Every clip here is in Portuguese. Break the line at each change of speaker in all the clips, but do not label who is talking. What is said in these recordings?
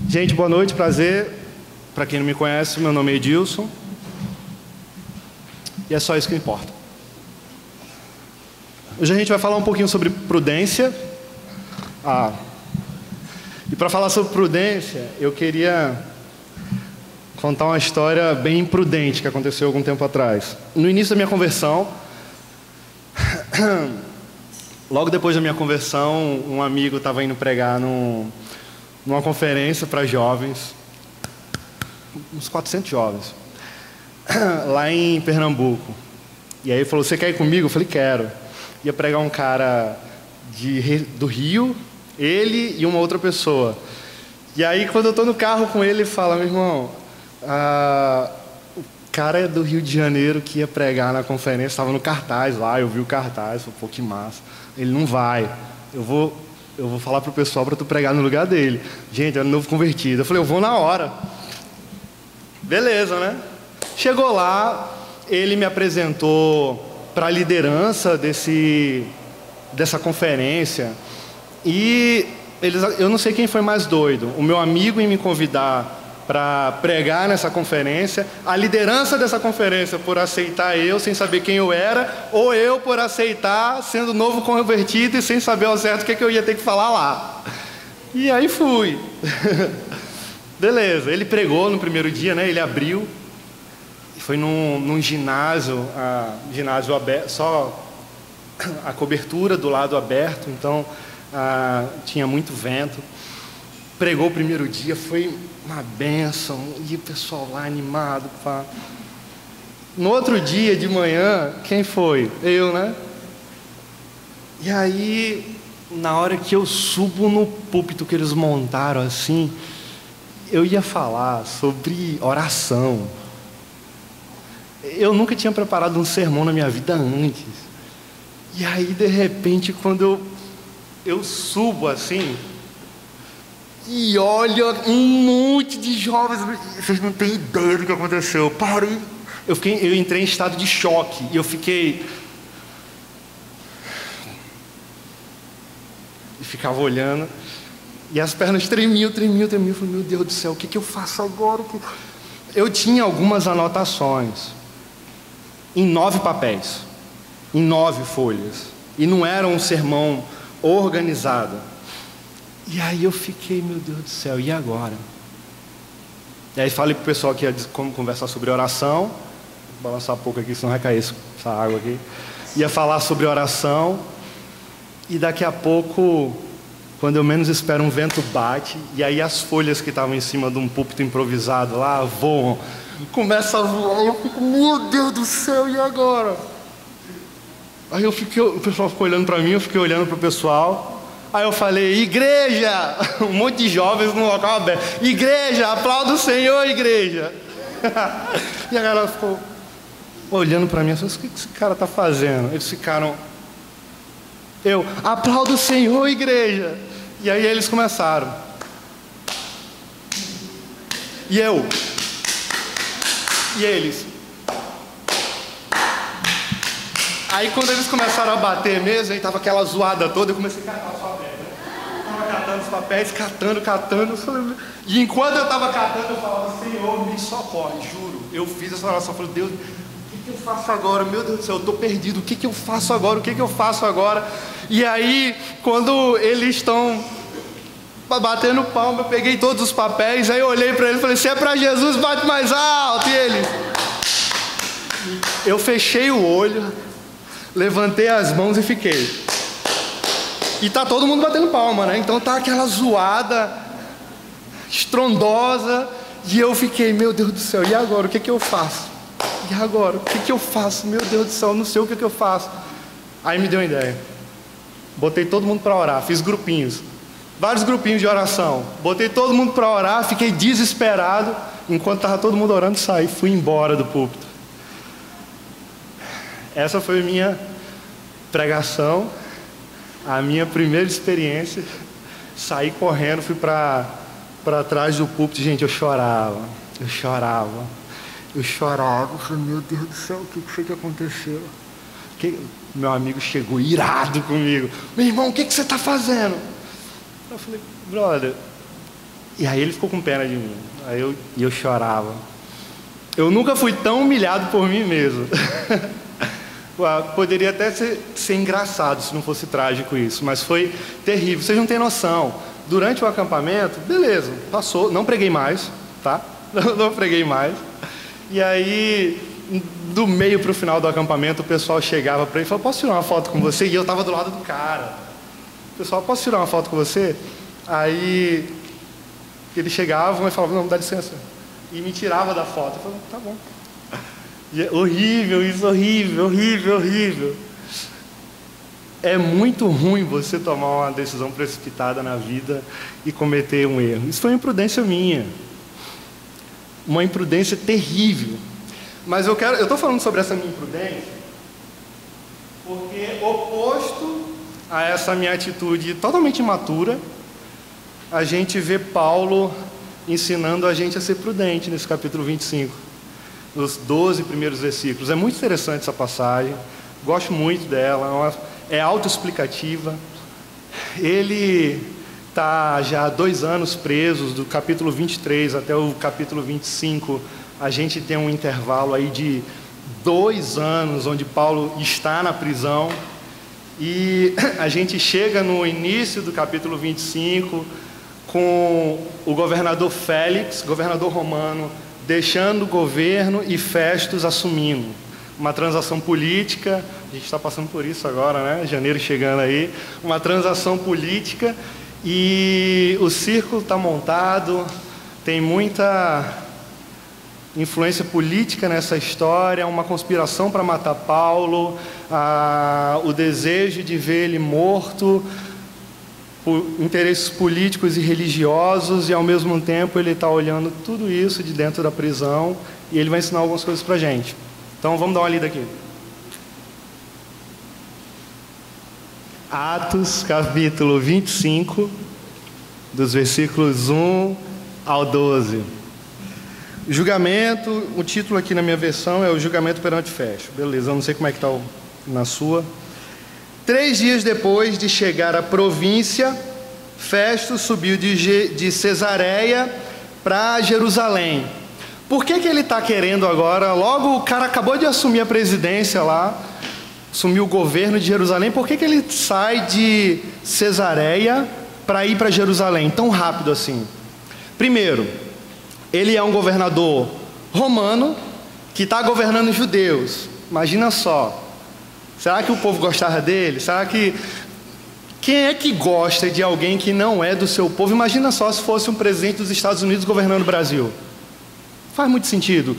Gente, boa noite, prazer. Para quem não me conhece, meu nome é Edilson. E é só isso que importa. Hoje a gente vai falar um pouquinho sobre prudência. E para falar sobre prudência, eu queria contar uma história bem imprudente que aconteceu algum tempo atrás. No início da minha conversão, logo depois da minha conversão, um amigo estava indo pregar numa conferência para jovens, uns 400 jovens, lá em Pernambuco. E aí ele falou: você quer ir comigo? Eu falei: quero. Ia pregar um cara do Rio, ele e uma outra pessoa. E aí, quando eu estou no carro com ele, ele fala: meu irmão, o cara é do Rio de Janeiro que ia pregar na conferência, estava no cartaz lá, eu vi o cartaz, falei: pô, que massa. Ele: não vai, eu vou falar pro pessoal para tu pregar no lugar dele. Gente, era um novo convertido. Eu falei: eu vou na hora. Beleza, né? Chegou lá, ele me apresentou para a liderança dessa conferência. E eu não sei quem foi mais doido, o meu amigo em me convidar para pregar nessa conferência, a liderança dessa conferência por aceitar eu sem saber quem eu era, ou eu por aceitar sendo novo convertido e sem saber ao certo o que eu ia ter que falar lá. E aí fui. Beleza, ele pregou no primeiro dia, né? Ele abriu. Foi num ginásio, ginásio aberto, só a cobertura do lado aberto, então tinha muito vento. Pregou o primeiro dia, foi uma bênção, e o pessoal lá animado. Pá. No outro dia de manhã, quem foi? Eu, né? E aí, na hora que eu subo no púlpito que eles montaram assim, eu ia falar sobre oração. Eu nunca tinha preparado um sermão na minha vida antes. E aí, de repente, quando eu subo assim, e olha um monte de jovens, vocês não têm ideia do que aconteceu. Parei. Eu entrei em estado de choque. E eu fiquei... E ficava olhando. E as pernas tremiam. Eu falei: meu Deus do céu, o que eu faço agora? Eu tinha algumas anotações em 9 papéis, em 9 folhas, e não era um sermão organizado. E aí eu fiquei: meu Deus do céu, e agora? E aí falei pro pessoal que ia conversar sobre oração. Vou balançar um pouco aqui, senão vai cair essa água aqui. Ia falar sobre oração, e daqui a pouco, quando eu menos espero, um vento bate, e aí as folhas que estavam em cima de um púlpito improvisado lá voam. Começa a voar, eu fico: meu Deus do céu, e agora? Aí o pessoal ficou olhando para mim, eu fiquei olhando para o pessoal. Aí eu falei: igreja! Um monte de jovens no local aberto. Igreja, aplauda o Senhor, igreja! E a galera ficou olhando para mim, eu falei: o que esse cara está fazendo? Eles ficaram: aplauda o Senhor, igreja! E aí eles começaram. E eles. Aí quando eles começaram a bater mesmo, aí tava aquela zoada toda, eu comecei a catar os papéis. Tava catando os papéis, catando. E enquanto eu tava catando, eu falava: Senhor, me socorre, juro. Eu fiz essa oração, eu falei: Deus, o que eu faço agora? Meu Deus do céu, eu tô perdido, o que eu faço agora? E aí, quando eles estão batendo palma, eu peguei todos os papéis, aí eu olhei para ele e falei: se é para Jesus, bate mais alto. E ele... Eu fechei o olho, levantei as mãos e fiquei. E tá todo mundo batendo palma, né? Então tá aquela zoada estrondosa. E eu fiquei: meu Deus do céu, e agora? O que eu faço? E agora? O que eu faço? Meu Deus do céu, eu não sei o que eu faço. Aí me deu uma ideia. Botei todo mundo para orar, fiz grupinhos. Vários grupinhos de oração. Botei todo mundo para orar, fiquei desesperado. Enquanto estava todo mundo orando, saí, fui embora do púlpito. Essa foi a minha pregação, a minha primeira experiência. Saí correndo, fui para trás do púlpito. Gente, eu chorava. Eu falei: meu Deus do céu, o que foi que aconteceu? Meu amigo chegou irado comigo: meu irmão, o que você está fazendo? Eu falei: brother, E aí ele ficou com pena de mim. E eu chorava. Eu nunca fui tão humilhado por mim mesmo. Poderia até ser engraçado se não fosse trágico isso, mas foi terrível. Vocês não têm noção. Durante o acampamento, beleza, passou, não preguei mais, tá? Não preguei mais. E aí, do meio para o final do acampamento, o pessoal chegava para ele e falava: posso tirar uma foto com você? E eu estava do lado do cara. O pessoal: posso tirar uma foto com você? Aí, eles chegavam e falavam: não, dá licença. E me tirava da foto. Eu falava: tá bom. E é horrível isso, horrível, horrível, horrível. É muito ruim você tomar uma decisão precipitada na vida e cometer um erro. Isso foi uma imprudência minha. Uma imprudência terrível. Mas eu estou falando sobre essa minha imprudência porque, oposto a essa minha atitude totalmente imatura, a gente vê Paulo ensinando a gente a ser prudente nesse capítulo 25, nos 12 primeiros versículos. É muito interessante essa passagem, gosto muito dela, é autoexplicativa. Ele está já há 2 anos preso, do capítulo 23 até o capítulo 25, a gente tem um intervalo aí de 2 anos, onde Paulo está na prisão, e a gente chega no início do capítulo 25, com o governador Félix, governador romano, deixando o governo e Festus assumindo. Uma transação política, a gente está passando por isso agora, né? Janeiro chegando aí, uma transação política, e o círculo está montado, tem muita influência política nessa história, uma conspiração para matar Paulo, o desejo de ver ele morto, por interesses políticos e religiosos, e ao mesmo tempo ele está olhando tudo isso de dentro da prisão, e ele vai ensinar algumas coisas para a gente. Então vamos dar uma lida aqui. Atos, capítulo 25, dos versículos 1 ao 12. Julgamento, o título aqui na minha versão é o julgamento perante Festo. Beleza, eu não sei como é que está na sua. 3 dias depois de chegar à província, Festo subiu de Cesareia para Jerusalém. Por que ele está querendo agora? Logo o cara acabou de assumir a presidência lá, assumiu o governo de Jerusalém. Por que ele sai de Cesareia para ir para Jerusalém tão rápido assim? Primeiro, ele é um governador romano que está governando os judeus. Imagina só. Será que o povo gostava dele? Será que... Quem é que gosta de alguém que não é do seu povo? Imagina só se fosse um presidente dos Estados Unidos governando o Brasil. Faz muito sentido.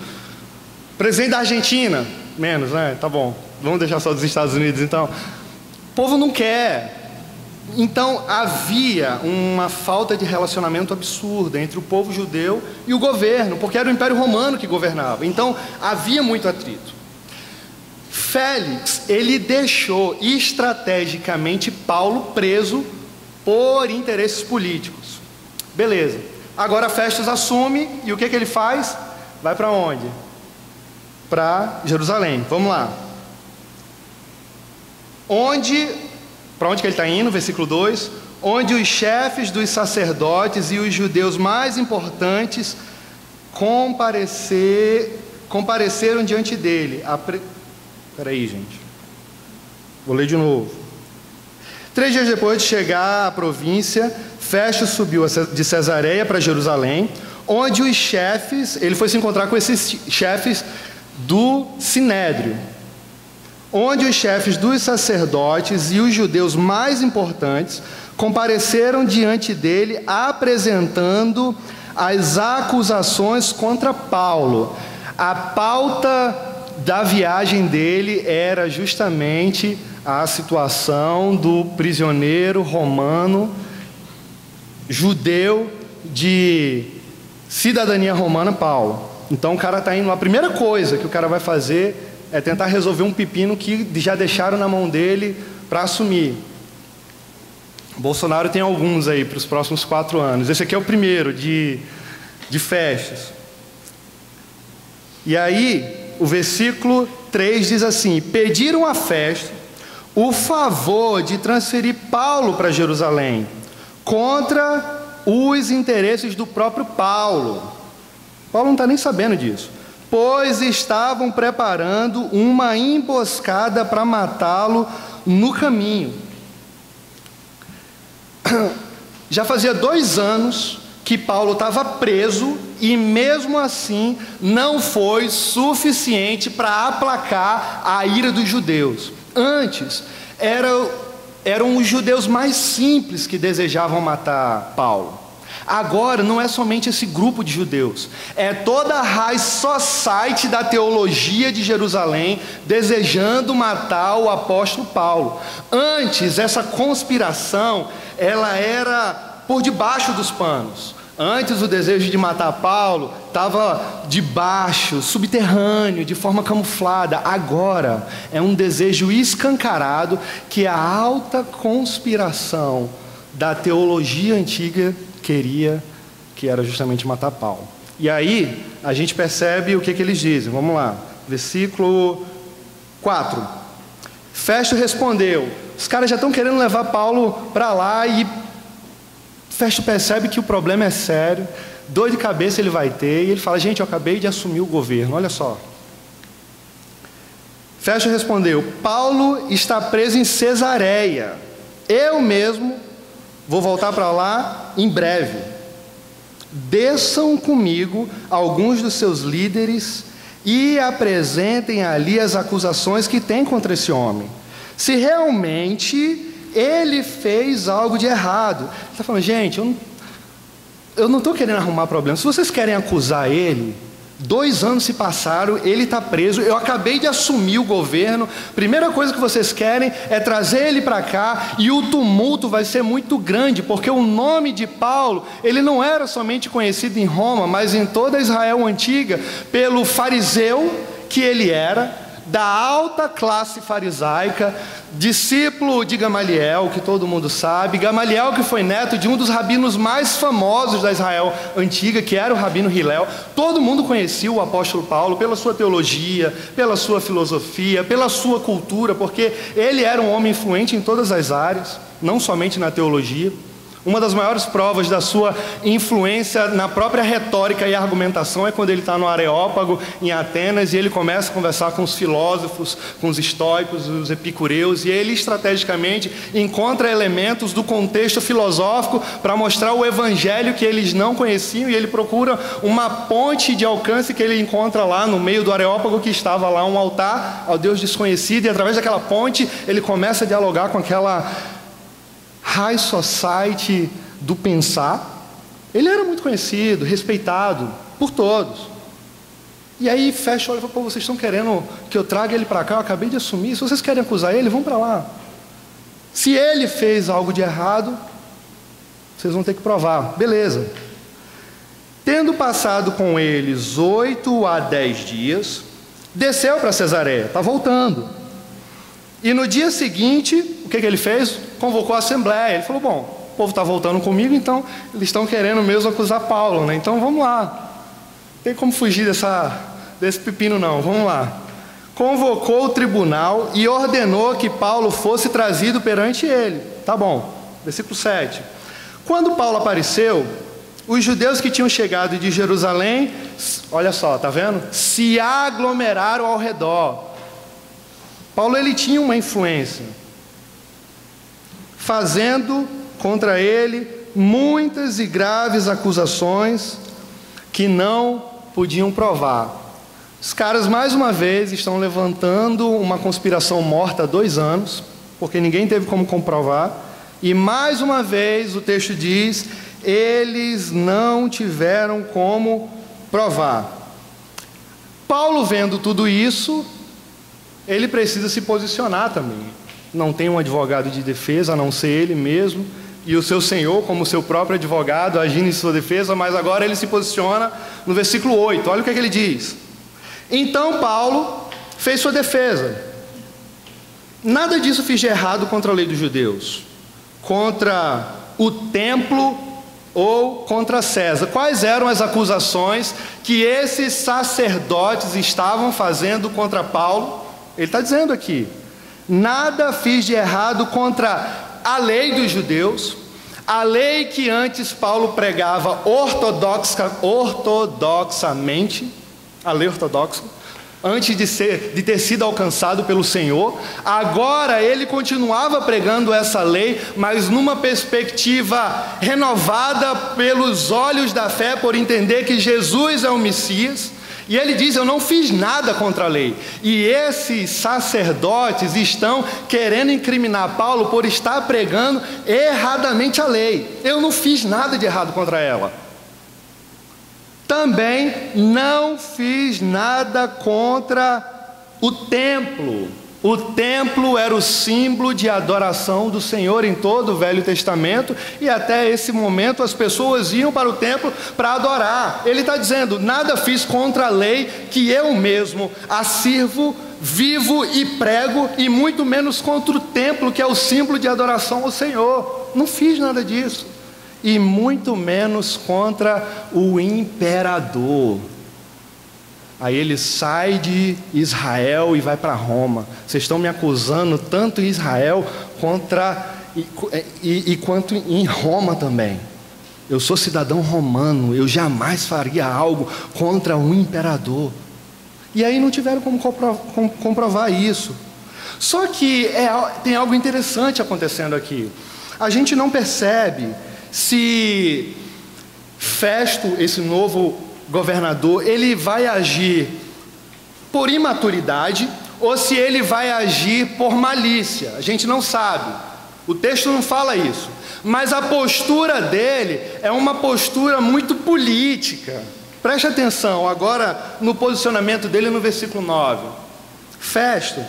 Presidente da Argentina? Menos, né? Tá bom. Vamos deixar só dos Estados Unidos, então. O povo não quer. Então, havia uma falta de relacionamento absurda entre o povo judeu e o governo, porque era o Império Romano que governava. Então, havia muito atrito. Félix, ele deixou estrategicamente Paulo preso por interesses políticos. Beleza. Agora Festus assume, e o que ele faz? Vai para onde? Para Jerusalém. Vamos lá. Para onde que ele está indo? Versículo 2. Onde os chefes dos sacerdotes e os judeus mais importantes compareceram diante dele. Espera aí, gente. Vou ler de novo. 3 dias depois de chegar à província, Festus subiu de Cesareia para Jerusalém, onde os chefes, ele foi se encontrar com esses chefes do Sinédrio, onde os chefes dos sacerdotes e os judeus mais importantes compareceram diante dele, apresentando as acusações contra Paulo. A pauta da viagem dele era justamente a situação do prisioneiro romano, judeu de cidadania romana, Paulo. Então o cara está indo, a primeira coisa que o cara vai fazer é tentar resolver um pepino que já deixaram na mão dele para assumir. Bolsonaro tem alguns aí para os próximos 4 anos. Esse aqui é o primeiro, de Festus. E aí, o versículo 3 diz assim: pediram a Festo o favor de transferir Paulo para Jerusalém, contra os interesses do próprio Paulo. Paulo não está nem sabendo disso. Pois estavam preparando uma emboscada para matá-lo no caminho. Já fazia 2 anos que Paulo estava preso e mesmo assim não foi suficiente para aplacar a ira dos judeus. Antes, eram os judeus mais simples que desejavam matar Paulo. Agora não é somente esse grupo de judeus, é toda a high society da teologia de Jerusalém desejando matar o apóstolo Paulo. Antes, essa conspiração, ela era por debaixo dos panos. Antes, o desejo de matar Paulo estava debaixo, subterrâneo, de forma camuflada. Agora, é um desejo escancarado que a alta conspiração da teologia antiga queria, que era justamente matar Paulo. E aí, a gente percebe o que eles dizem. Vamos lá, versículo 4. Festo respondeu: os caras já estão querendo levar Paulo para lá, e Festo percebe que o problema é sério, dor de cabeça ele vai ter, e ele fala: gente, eu acabei de assumir o governo, olha só. Festo respondeu: Paulo está preso em Cesareia, eu mesmo vou voltar para lá em breve. Desçam comigo alguns dos seus líderes e apresentem ali as acusações que tem contra esse homem. Se realmente ele fez algo de errado. Ele está falando: gente, eu não estou querendo arrumar problema. Se vocês querem acusar ele, 2 anos se passaram, ele está preso, eu acabei de assumir o governo, primeira coisa que vocês querem é trazer ele para cá, e o tumulto vai ser muito grande, porque o nome de Paulo, ele não era somente conhecido em Roma, mas em toda Israel antiga, pelo fariseu que ele era, da alta classe farisaica, discípulo de Gamaliel, que todo mundo sabe. Gamaliel, que foi neto de um dos rabinos mais famosos da Israel antiga, que era o rabino Hilel. Todo mundo conhecia o apóstolo Paulo pela sua teologia, pela sua filosofia, pela sua cultura, porque ele era um homem influente em todas as áreas, não somente na teologia. Uma das maiores provas da sua influência na própria retórica e argumentação é quando ele está no Areópago, em Atenas, e ele começa a conversar com os filósofos, com os estoicos, os epicureus, e ele estrategicamente encontra elementos do contexto filosófico para mostrar o evangelho que eles não conheciam, e ele procura uma ponte de alcance que ele encontra lá no meio do Areópago, que estava lá um altar ao Deus desconhecido, e através daquela ponte ele começa a dialogar com aquela high society do pensar. Ele era muito conhecido, respeitado por todos. E aí Festo olha e fala: pô, vocês estão querendo que eu traga ele para cá? Eu acabei de assumir. Se vocês querem acusar ele, vão para lá. Se ele fez algo de errado, vocês vão ter que provar. Beleza. Tendo passado com eles 8 a 10 dias, desceu para Cesareia, está voltando. E no dia seguinte, o que ele fez? Convocou a assembleia. Ele falou: bom, o povo está voltando comigo, então eles estão querendo mesmo acusar Paulo, né? Então vamos lá. Não tem como fugir desse pepino não, vamos lá. Convocou o tribunal e ordenou que Paulo fosse trazido perante ele. Tá bom, versículo 7. Quando Paulo apareceu, os judeus que tinham chegado de Jerusalém, olha só, tá vendo? Se aglomeraram ao redor. Paulo, ele tinha uma influência, fazendo contra ele muitas e graves acusações que não podiam provar. Os caras, mais uma vez, estão levantando uma conspiração morta há 2 anos, porque ninguém teve como comprovar, e mais uma vez o texto diz: eles não tiveram como provar. Paulo, vendo tudo isso, ele precisa se posicionar também. Não tem um advogado de defesa, a não ser ele mesmo, e o seu senhor, como seu próprio advogado, agindo em sua defesa, mas agora ele se posiciona no versículo 8. Olha o que ele diz. Então Paulo fez sua defesa: nada disso fiz de errado contra a lei dos judeus, contra o templo ou contra César. Quais eram as acusações que esses sacerdotes estavam fazendo contra Paulo? Ele está dizendo aqui: nada fiz de errado contra a lei dos judeus, A lei que antes Paulo pregava ortodoxamente, a lei ortodoxa, antes de ter sido alcançado pelo Senhor, agora ele continuava pregando essa lei, mas numa perspectiva renovada pelos olhos da fé, por entender que Jesus é o Messias. E ele diz: eu não fiz nada contra a lei. E esses sacerdotes estão querendo incriminar Paulo por estar pregando erradamente a lei. Eu não fiz nada de errado contra ela. Também não fiz nada contra o templo. O templo era o símbolo de adoração do Senhor em todo o Velho Testamento, e até esse momento as pessoas iam para o templo para adorar. Ele está dizendo: nada fiz contra a lei, que eu mesmo a sirvo, vivo e prego, e muito menos contra o templo, que é o símbolo de adoração ao Senhor. Não fiz nada disso. E muito menos contra o imperador. Aí ele sai de Israel e vai para Roma. Vocês estão me acusando tanto em Israel quanto em Roma também. Eu sou cidadão romano, eu jamais faria algo contra um imperador. E aí não tiveram como comprovar isso. Só que tem algo interessante acontecendo aqui. A gente não percebe se Festo, esse novo governador, ele vai agir por imaturidade ou se ele vai agir por malícia. A gente não sabe, o texto não fala isso, mas a postura dele é uma postura muito política. Preste atenção agora no posicionamento dele no versículo 9. Festo,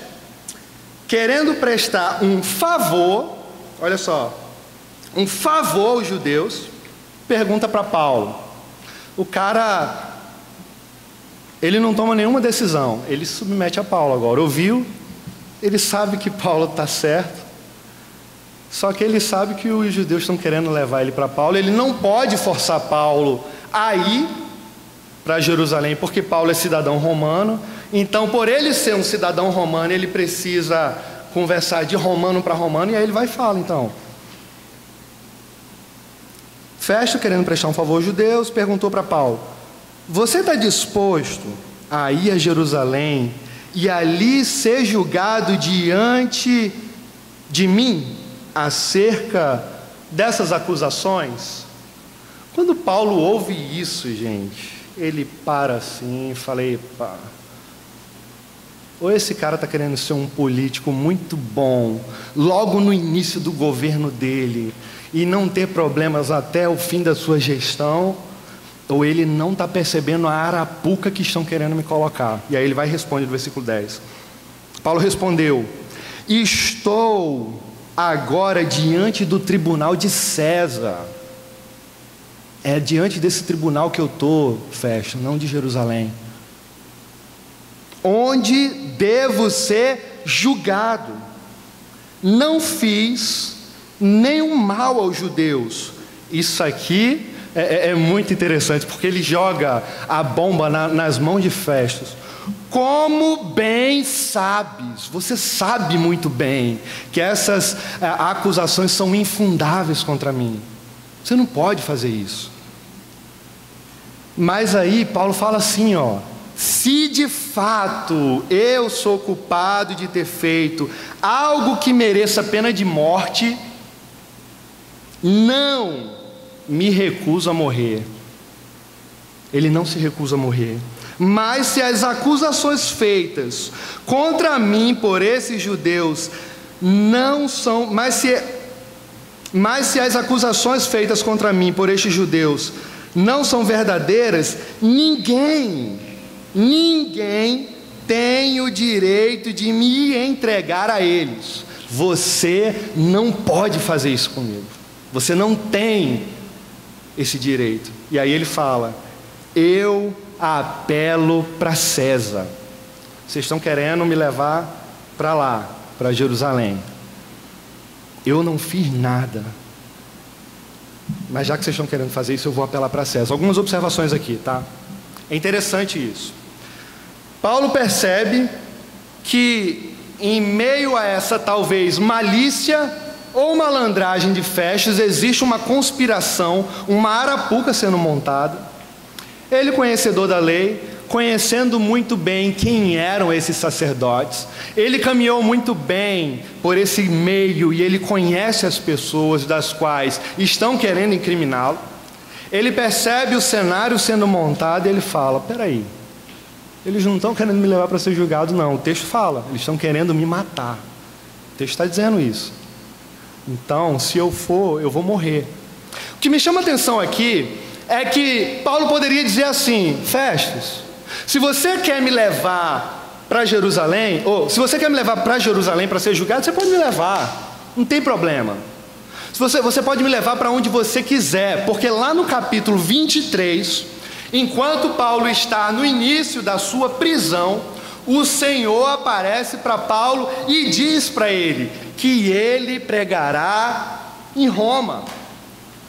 querendo prestar um favor, olha só, um favor aos judeus, pergunta para Paulo. O cara, ele não toma nenhuma decisão, ele se submete a Paulo agora. Ouviu? Ele sabe que Paulo está certo, só que ele sabe que os judeus estão querendo levar ele para Paulo. Ele não pode forçar Paulo a ir para Jerusalém, porque Paulo é cidadão romano. Então, por ele ser um cidadão romano, ele precisa conversar de romano para romano, e aí ele vai e fala, então. Festo, querendo prestar um favor aos judeus, perguntou para Paulo: você está disposto a ir a Jerusalém e ali ser julgado diante de mim acerca dessas acusações? Quando Paulo ouve isso, gente, ele para assim e fala: epa, ou esse cara está querendo ser um político muito bom logo no início do governo dele e não ter problemas até o fim da sua gestão, ou ele não está percebendo a arapuca que estão querendo me colocar. E aí ele vai responder no versículo 10. Paulo respondeu: estou agora diante do tribunal de César. É diante desse tribunal que eu estou, Festo, não de Jerusalém, onde devo ser julgado. Não fiz nenhum mal aos judeus. Isso aqui é muito interessante, porque ele joga a bomba nas mãos de Festo. Como bem sabes, você sabe muito bem que essas acusações são infundáveis contra mim. Você não pode fazer isso. Mas aí Paulo fala assim, ó: se de fato eu sou culpado de ter feito algo que mereça pena de morte, não me recuso a morrer. Ele não se recusa a morrer. Mas se as acusações feitas contra mim por esses judeus não são, mas se as acusações feitas contra mim por estes judeus não são verdadeiras, ninguém tem o direito de me entregar a eles. Você não pode fazer isso comigo. Você não tem esse direito. E aí ele fala: eu apelo para César. Vocês estão querendo me levar para lá, para Jerusalém. Eu não fiz nada, mas já que vocês estão querendo fazer isso, eu vou apelar para César. Algumas observações aqui, tá? É interessante isso. Paulo percebe que em meio a essa talvez malícia, ou malandragem de Festos, existe uma conspiração, uma arapuca sendo montada. Ele, conhecedor da lei, conhecendo muito bem quem eram esses sacerdotes, ele caminhou muito bem por esse meio e ele conhece as pessoas das quais estão querendo incriminá-lo. Ele percebe o cenário sendo montado e ele fala: peraí, eles não estão querendo me levar para ser julgado, não. O texto fala, eles estão querendo me matar. O texto está dizendo isso. Então, se eu for, eu vou morrer. O que me chama a atenção aqui é que Paulo poderia dizer assim: Festos, se você quer me levar para Jerusalém, ou se você quer me levar para Jerusalém para ser julgado, você pode me levar, não tem problema. Você pode me levar para onde você quiser, porque lá no capítulo 23, enquanto Paulo está no início da sua prisão, o Senhor aparece para Paulo e diz para ele que ele pregará em Roma,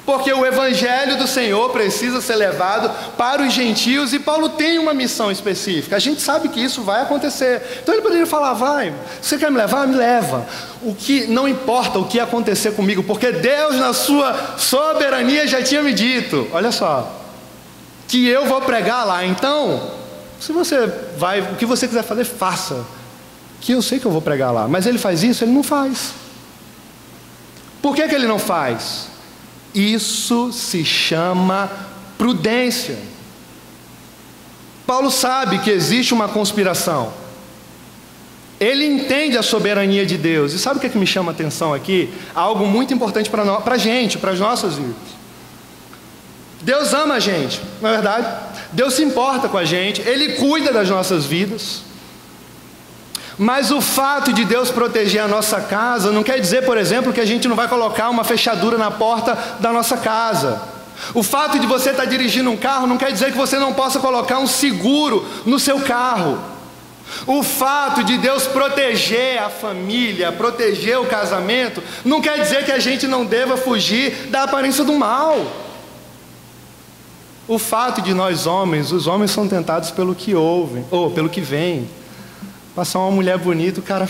porque o evangelho do Senhor precisa ser levado para os gentios, e Paulo tem uma missão específica. A gente sabe que isso vai acontecer. Então ele poderia falar: vai, você quer me levar? Me leva. O que não importa o que acontecer comigo, porque Deus na sua soberania já tinha me dito, olha só, que eu vou pregar lá. Então, se você vai, o que você quiser fazer, faça, que eu sei que eu vou pregar lá. Mas ele faz isso? Ele não faz. Por que ele não faz? Isso se chama prudência. Paulo sabe que existe uma conspiração. Ele entende a soberania de Deus. E sabe o que me chama a atenção aqui? Algo muito importante para a gente, para as nossas vidas. Deus ama a gente, não é verdade? Deus se importa com a gente, Ele cuida das nossas vidas. Mas o fato de Deus proteger a nossa casa não quer dizer, por exemplo, que a gente não vai colocar uma fechadura na porta da nossa casa. O fato de você estar dirigindo um carro não quer dizer que você não possa colocar um seguro no seu carro. O fato de Deus proteger a família, proteger o casamento, não quer dizer que a gente não deva fugir da aparência do mal. O fato de nós homens, os homens são tentados pelo que ouvem, ou pelo que vem. Passar uma mulher bonita, o cara,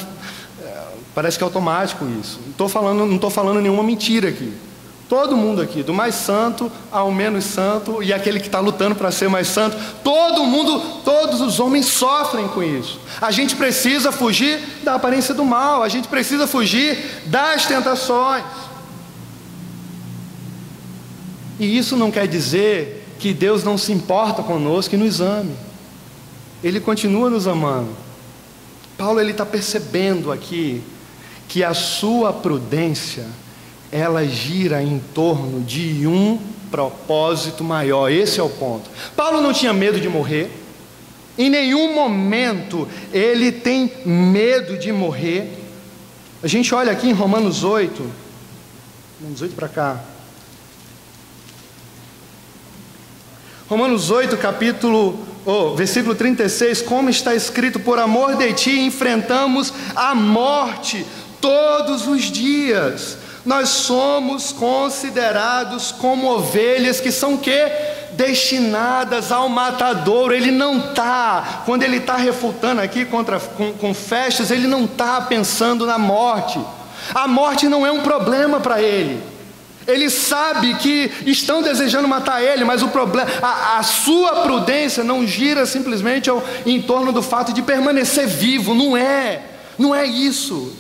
parece que é automático isso. Não estou falando nenhuma mentira aqui. Todo mundo aqui, do mais santo ao menos santo, e aquele que está lutando para ser mais santo, todo mundo, todos os homens sofrem com isso. A gente precisa fugir da aparência do mal, a gente precisa fugir das tentações. E isso não quer dizer que Deus não se importa conosco e nos ame. Ele continua nos amando. Paulo está percebendo aqui que a sua prudência, ela gira em torno de um propósito maior. Esse é o ponto. Paulo não tinha medo de morrer. Em nenhum momento ele tem medo de morrer. A gente olha aqui em Romanos 8. Romanos 8 para cá. Romanos 8, versículo 36, como está escrito: por amor de ti enfrentamos a morte todos os dias. Nós somos considerados como ovelhas que são destinadas ao matadouro. Ele não está, quando ele está refutando aqui com Festos, ele não está pensando na morte. A morte não é um problema para ele. Ele sabe que estão desejando matar ele, mas o problema, a sua prudência não gira simplesmente em torno do fato de permanecer vivo. Não é isso.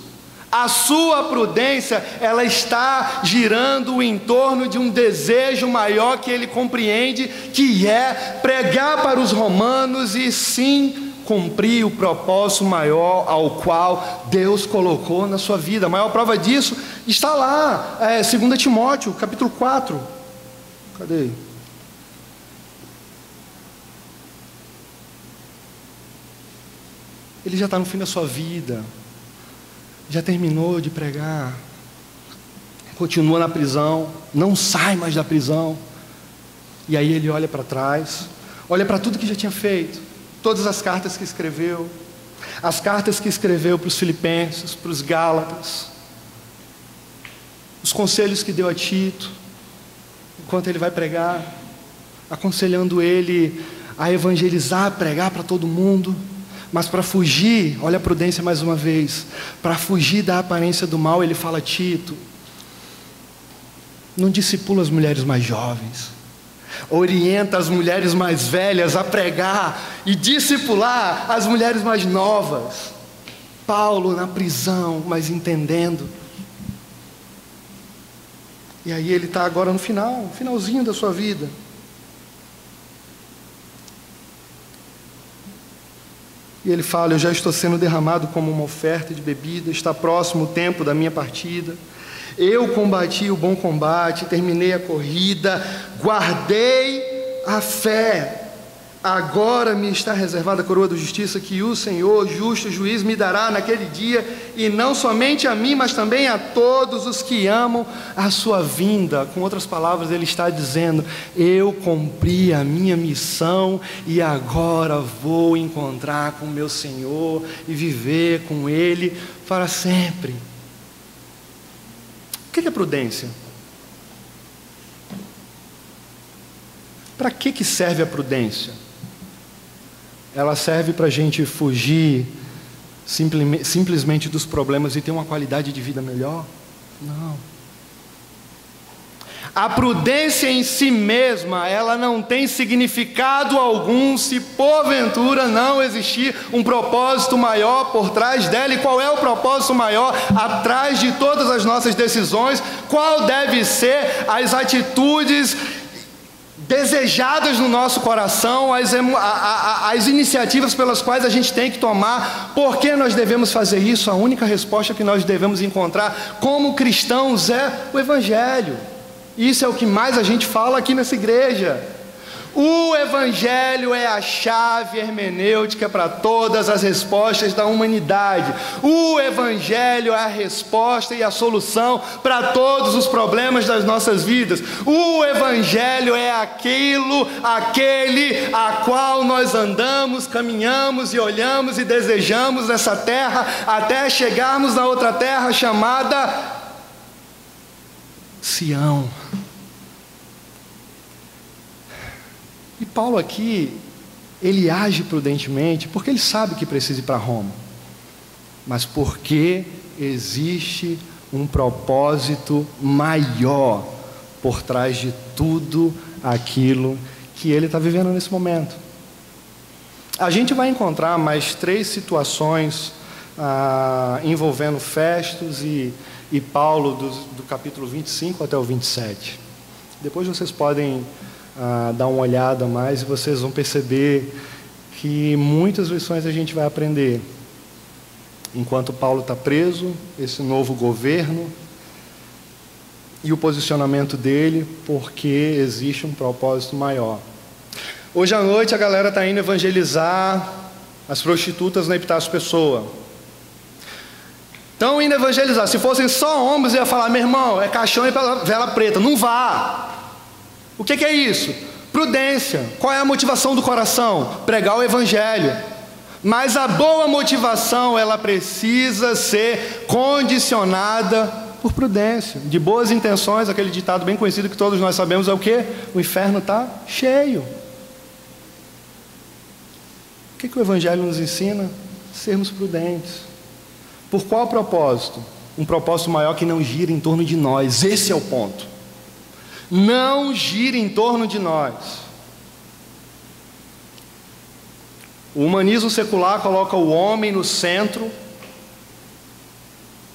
A sua prudência, ela está girando em torno de um desejo maior que ele compreende, que é pregar para os romanos e sim cumprir o propósito maior ao qual Deus colocou na sua vida. A maior prova disso está lá, 2 Timóteo, capítulo 4. Cadê? Ele já está no fim da sua vida, já terminou de pregar, continua na prisão, não sai mais da prisão. E aí ele olha para trás, olha para tudo que já tinha feito, todas as cartas que escreveu, as cartas que escreveu para os Filipenses, para os Gálatas, os conselhos que deu a Tito, enquanto ele vai pregar, aconselhando ele a evangelizar, a pregar para todo mundo. Mas para fugir, olha a prudência mais uma vez, para fugir da aparência do mal, ele fala: Tito, Não discipula as mulheres mais jovens. Orienta as mulheres mais velhas a pregar e discipular as mulheres mais novas. Paulo na prisão, mas entendendo. E aí ele está agora no finalzinho da sua vida. E ele fala: eu já estou sendo derramado como uma oferta de bebida, está próximo o tempo da minha partida. Eu combati o bom combate, terminei a corrida, guardei a fé. Agora me está reservada a coroa da justiça, que o Senhor, justo juiz, me dará naquele dia, e não somente a mim, mas também a todos os que amam a sua vinda. Com outras palavras, ele está dizendo: eu cumpri a minha missão e agora vou encontrar com meu Senhor e viver com Ele para sempre. O que é prudência? Para que serve a prudência? Ela serve para a gente fugir simplesmente dos problemas e ter uma qualidade de vida melhor? Não. A prudência em si mesma, ela não tem significado algum se porventura não existir um propósito maior por trás dela. E qual é o propósito maior atrás de todas as nossas decisões? Qual deve ser as atitudes desejadas no nosso coração, as iniciativas pelas quais a gente tem que tomar? Por que nós devemos fazer isso? A única resposta que nós devemos encontrar como cristãos é o Evangelho. Isso é o que mais a gente fala aqui nessa igreja. O Evangelho é a chave hermenêutica para todas as respostas da humanidade. O Evangelho é a resposta e a solução para todos os problemas das nossas vidas. O Evangelho é aquele a qual nós andamos, caminhamos e olhamos e desejamos nessa terra, até chegarmos na outra terra chamada Sião. E Paulo aqui, ele age prudentemente, porque ele sabe que precisa ir para Roma, mas porque existe um propósito maior por trás de tudo aquilo que ele está vivendo nesse momento. A gente vai encontrar mais 3 situações envolvendo Festus e Paulo, do capítulo 25 até o 27. Depois vocês podem dar uma olhada mais e vocês vão perceber que muitas lições a gente vai aprender enquanto Paulo está preso, esse novo governo e o posicionamento dele, porque existe um propósito maior. Hoje à noite a galera está indo evangelizar as prostitutas na Epitácio Pessoa. Estão indo evangelizar. Se fossem só homens, ia falar: meu irmão, é caixão e vela preta. Não vá. O que é isso? Prudência. Qual é a motivação do coração? Pregar o Evangelho. Mas a boa motivação, ela precisa ser condicionada por prudência. De boas intenções, aquele ditado bem conhecido que todos nós sabemos é o quê? O inferno está cheio. O que o Evangelho nos ensina? Sermos prudentes. Por qual propósito? Um propósito maior que não gira em torno de nós. Esse é o ponto. Não gira em torno de nós. O humanismo secular coloca o homem no centro,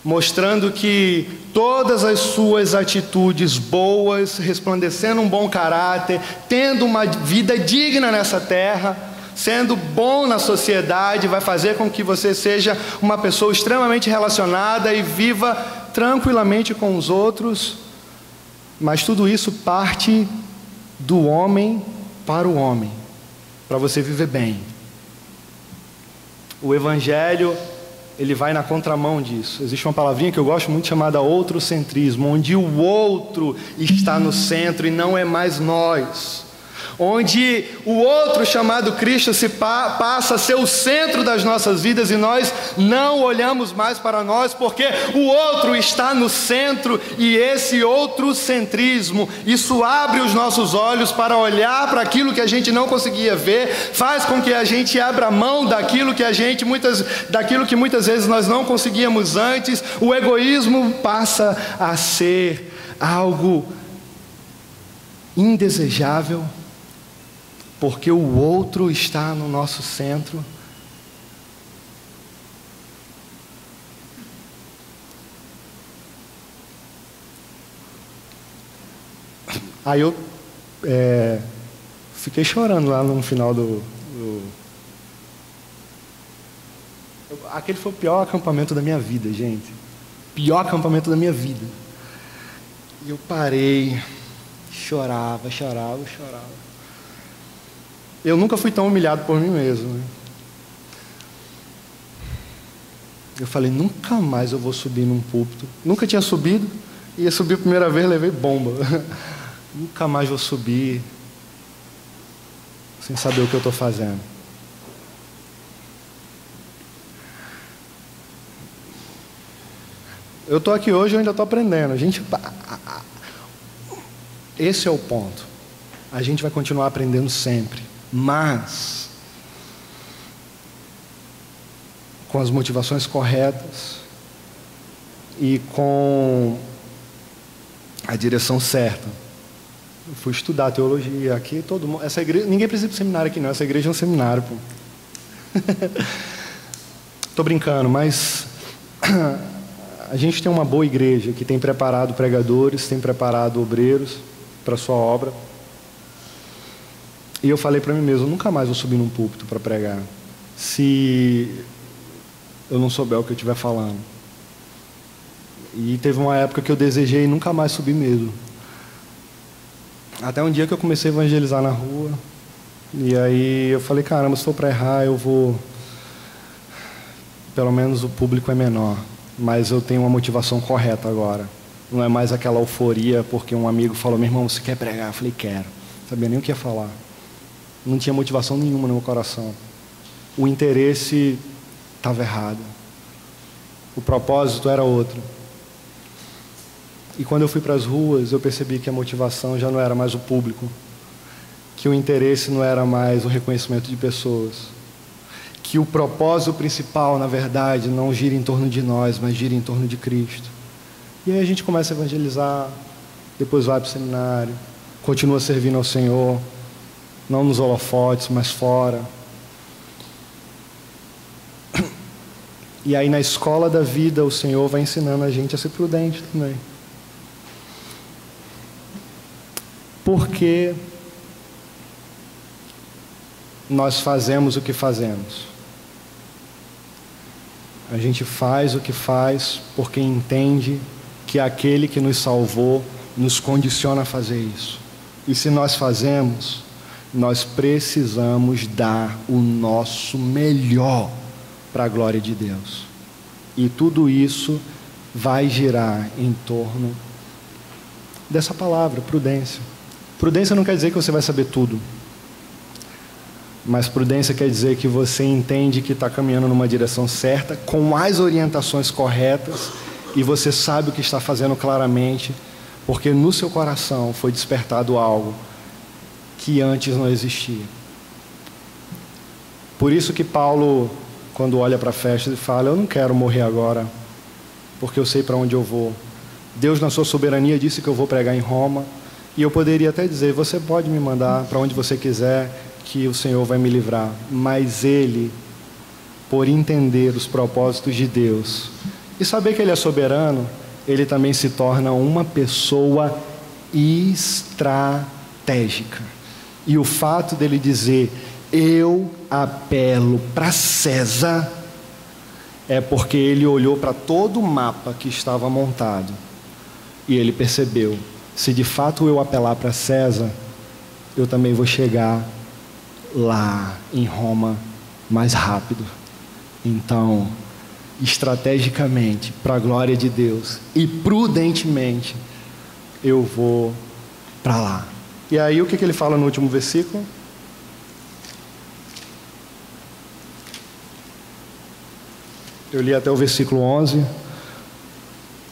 mostrando que todas as suas atitudes boas, resplandecendo um bom caráter, tendo uma vida digna nessa terra, sendo bom na sociedade, vai fazer com que você seja uma pessoa extremamente relacionada e viva tranquilamente com os outros. Mas tudo isso parte do homem para o homem, para você viver bem. O Evangelho, ele vai na contramão disso. Existe uma palavrinha que eu gosto muito chamada outrocentrismo, onde o outro está no centro e não é mais nós. Onde o outro, chamado Cristo, passa a ser o centro das nossas vidas e nós não olhamos mais para nós, porque o outro está no centro. E esse outrocentrismo, isso abre os nossos olhos para olhar para aquilo que a gente não conseguia ver, faz com que a gente abra mão daquilo que muitas vezes nós não conseguíamos antes. O egoísmo passa a ser algo indesejável, porque o outro está no nosso centro. Aí eu fiquei chorando lá no final Aquele foi o pior acampamento da minha vida, gente. Pior acampamento da minha vida. E eu parei, chorava. Eu nunca fui tão humilhado por mim mesmo, né? Eu falei, nunca mais eu vou subir num púlpito. Nunca tinha subido. Ia subir a primeira vez, levei bomba. Nunca mais vou subir sem saber o que eu estou fazendo. Eu estou aqui hoje, eu ainda estou aprendendo. Esse é o ponto. A gente vai continuar aprendendo sempre, mas com as motivações corretas e com a direção certa. Eu fui estudar teologia aqui, todo mundo, essa igreja, ninguém precisa ir para o seminário aqui não, essa igreja é um seminário, pô. Tô brincando, mas a gente tem uma boa igreja que tem preparado pregadores, tem preparado obreiros para a sua obra. E eu falei para mim mesmo, nunca mais vou subir num púlpito para pregar, se eu não souber o que eu estiver falando. E teve uma época que eu desejei nunca mais subir mesmo. Até um dia que eu comecei a evangelizar na rua. E aí eu falei, caramba, se for para errar, eu vou... Pelo menos o público é menor. Mas eu tenho uma motivação correta agora. Não é mais aquela euforia porque um amigo falou, meu irmão, você quer pregar? Eu falei, quero. Não sabia nem o que ia falar. Não tinha motivação nenhuma no meu coração. O interesse estava errado. O propósito era outro. E quando eu fui para as ruas, eu percebi que a motivação já não era mais o público, que o interesse não era mais o reconhecimento de pessoas, que o propósito principal, na verdade, não gira em torno de nós, mas gira em torno de Cristo. E aí a gente começa a evangelizar, depois vai para o seminário, continua servindo ao Senhor, não nos holofotes, mas fora. E aí na escola da vida, o Senhor vai ensinando a gente a ser prudente também. Porque nós fazemos o que fazemos. A gente faz o que faz porque entende que aquele que nos salvou nos condiciona a fazer isso. E se nós fazemos, nós precisamos dar o nosso melhor para a glória de Deus. E tudo isso vai girar em torno dessa palavra, prudência. Prudência não quer dizer que você vai saber tudo. Mas prudência quer dizer que você entende que está caminhando numa direção certa, com as orientações corretas, e você sabe o que está fazendo claramente, porque no seu coração foi despertado algo que antes não existia. Por isso que Paulo, quando olha para a festa, ele fala, eu não quero morrer agora, porque eu sei para onde eu vou. Deus, na sua soberania, disse que eu vou pregar em Roma, e eu poderia até dizer, você pode me mandar para onde você quiser, que o Senhor vai me livrar. Mas ele, por entender os propósitos de Deus e saber que Ele é soberano, ele também se torna uma pessoa estratégica. E o fato dele dizer, eu apelo para César, é porque ele olhou para todo o mapa que estava montado e ele percebeu, se de fato eu apelar para César, eu também vou chegar lá em Roma mais rápido. Então, estrategicamente, para a glória de Deus e prudentemente, eu vou para lá. E aí o que ele fala no último versículo? Eu li até o versículo 11.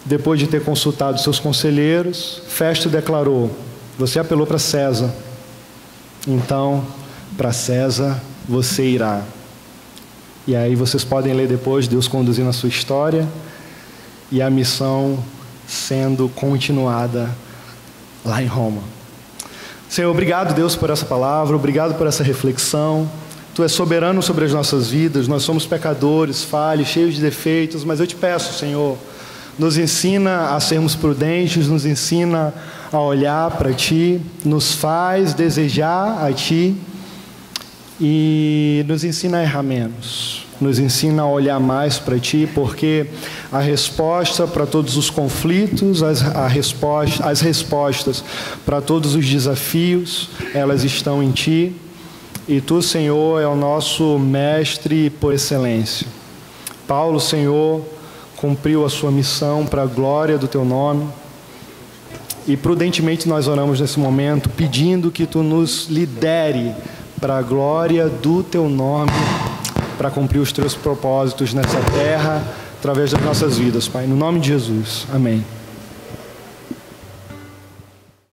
Depois de ter consultado seus conselheiros, Festo declarou, você apelou para César, então para César você irá. E aí vocês podem ler depois Deus conduzindo a sua história e a missão sendo continuada lá em Roma. Senhor, obrigado, Deus, por essa palavra, obrigado por essa reflexão. Tu és soberano sobre as nossas vidas, nós somos pecadores, falhos, cheios de defeitos, mas eu te peço, Senhor, nos ensina a sermos prudentes, nos ensina a olhar para Ti, nos faz desejar a Ti e nos ensina a errar menos, nos ensina a olhar mais para Ti, porque a resposta para todos os conflitos, as respostas para todos os desafios, elas estão em Ti. E Tu, Senhor, é o nosso mestre por excelência. Paulo, Senhor, cumpriu a sua missão para a glória do Teu nome. E prudentemente nós oramos nesse momento, pedindo que Tu nos lidere para a glória do Teu nome, para cumprir os Teus propósitos nessa terra, através das nossas vidas, Pai. No nome de Jesus. Amém.